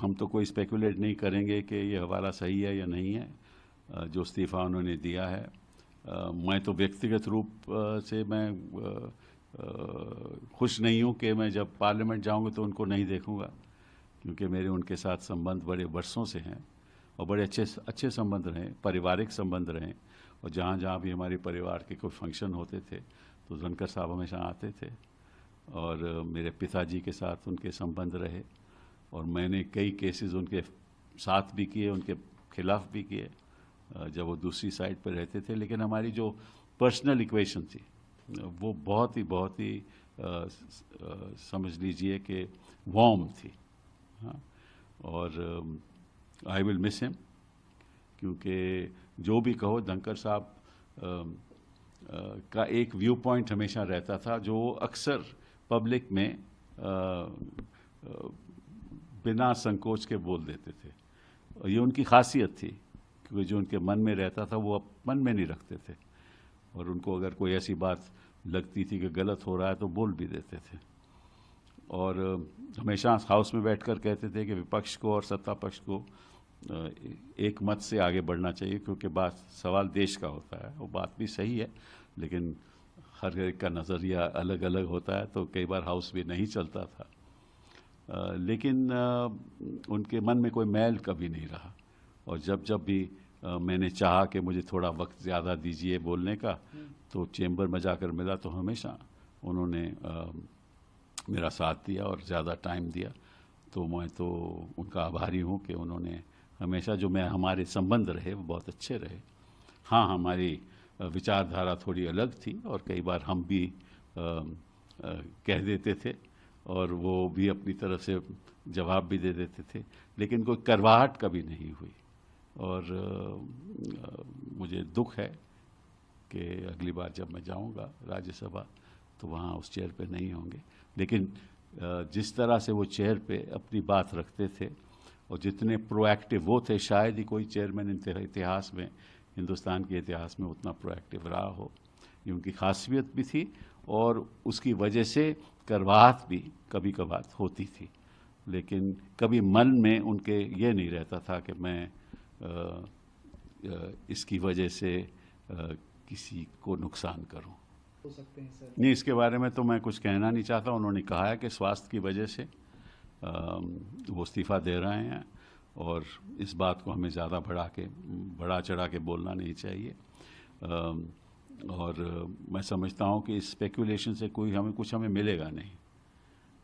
हम तो कोई स्पेकुलेट नहीं करेंगे कि ये हवाला सही है या नहीं है, जो इस्तीफ़ा उन्होंने दिया है। मैं तो व्यक्तिगत रूप से मैं खुश नहीं हूँ कि मैं जब पार्लियामेंट जाऊँगा तो उनको नहीं देखूँगा, क्योंकि मेरे उनके साथ संबंध बड़े वर्षों से हैं और बड़े अच्छे अच्छे संबंध रहे, पारिवारिक संबंध रहे। और जहाँ जहाँ भी हमारे परिवार के कोई फंक्शन होते थे तो धनखड़ साहब हमेशा आते थे, और मेरे पिताजी के साथ उनके संबंध रहे, और मैंने कई केसेस उनके साथ भी किए, उनके खिलाफ भी किए जब वो दूसरी साइड पर रहते थे। लेकिन हमारी जो पर्सनल इक्वेशन थी वो बहुत ही समझ लीजिए कि वार्म थी। हाँ, और आई विल मिस हिम, क्योंकि जो भी कहो धनखड़ साहब का एक व्यू पॉइंट हमेशा रहता था जो अक्सर पब्लिक में बिना संकोच के बोल देते थे, और ये उनकी खासियत थी, क्योंकि जो उनके मन में रहता था वो मन में नहीं रखते थे, और उनको अगर कोई ऐसी बात लगती थी कि गलत हो रहा है तो बोल भी देते थे। और हमेशा हाउस में बैठकर कहते थे कि विपक्ष को और सत्ता पक्ष को एक मत से आगे बढ़ना चाहिए, क्योंकि बात सवाल देश का होता है। वो बात भी सही है, लेकिन हर एक का नज़रिया अलग अलग होता है, तो कई बार हाउस भी नहीं चलता था। लेकिन उनके मन में कोई मैल कभी नहीं रहा, और जब जब भी मैंने चाहा कि मुझे थोड़ा वक्त ज़्यादा दीजिए बोलने का, तो चेंबर में जाकर मिला तो हमेशा उन्होंने मेरा साथ दिया और ज़्यादा टाइम दिया। तो मैं तो उनका आभारी हूँ कि उन्होंने हमेशा जो हमारे संबंध रहे वो बहुत अच्छे रहे। हाँ, हमारी विचारधारा थोड़ी अलग थी, और कई बार हम भी कह देते थे, और वो भी अपनी तरफ से जवाब भी दे देते थे, लेकिन कोई करवाहट कभी नहीं हुई। और मुझे दुख है कि अगली बार जब मैं जाऊंगा राज्यसभा तो वहाँ उस चेयर पे नहीं होंगे। लेकिन जिस तरह से वो चेयर पे अपनी बात रखते थे और जितने प्रोएक्टिव वो थे, शायद ही कोई चेयरमैन इतिहास में, हिंदुस्तान के इतिहास में उतना प्रोएक्टिव रहा हो। ये उनकी खासियत भी थी, और उसकी वजह से करवाहट भी कभी कभार होती थी, लेकिन कभी मन में उनके ये नहीं रहता था कि मैं इसकी वजह से किसी को नुकसान करूं। हो सकते हैं सर? नहीं, इसके बारे में तो मैं कुछ कहना नहीं चाहता। उन्होंने कहा है कि स्वास्थ्य की वजह से वो इस्तीफ़ा दे रहे हैं, और इस बात को हमें ज़्यादा बढ़ा चढ़ा के बोलना नहीं चाहिए। और मैं समझता हूँ कि इस स्पेकुलेशन से हमें मिलेगा नहीं।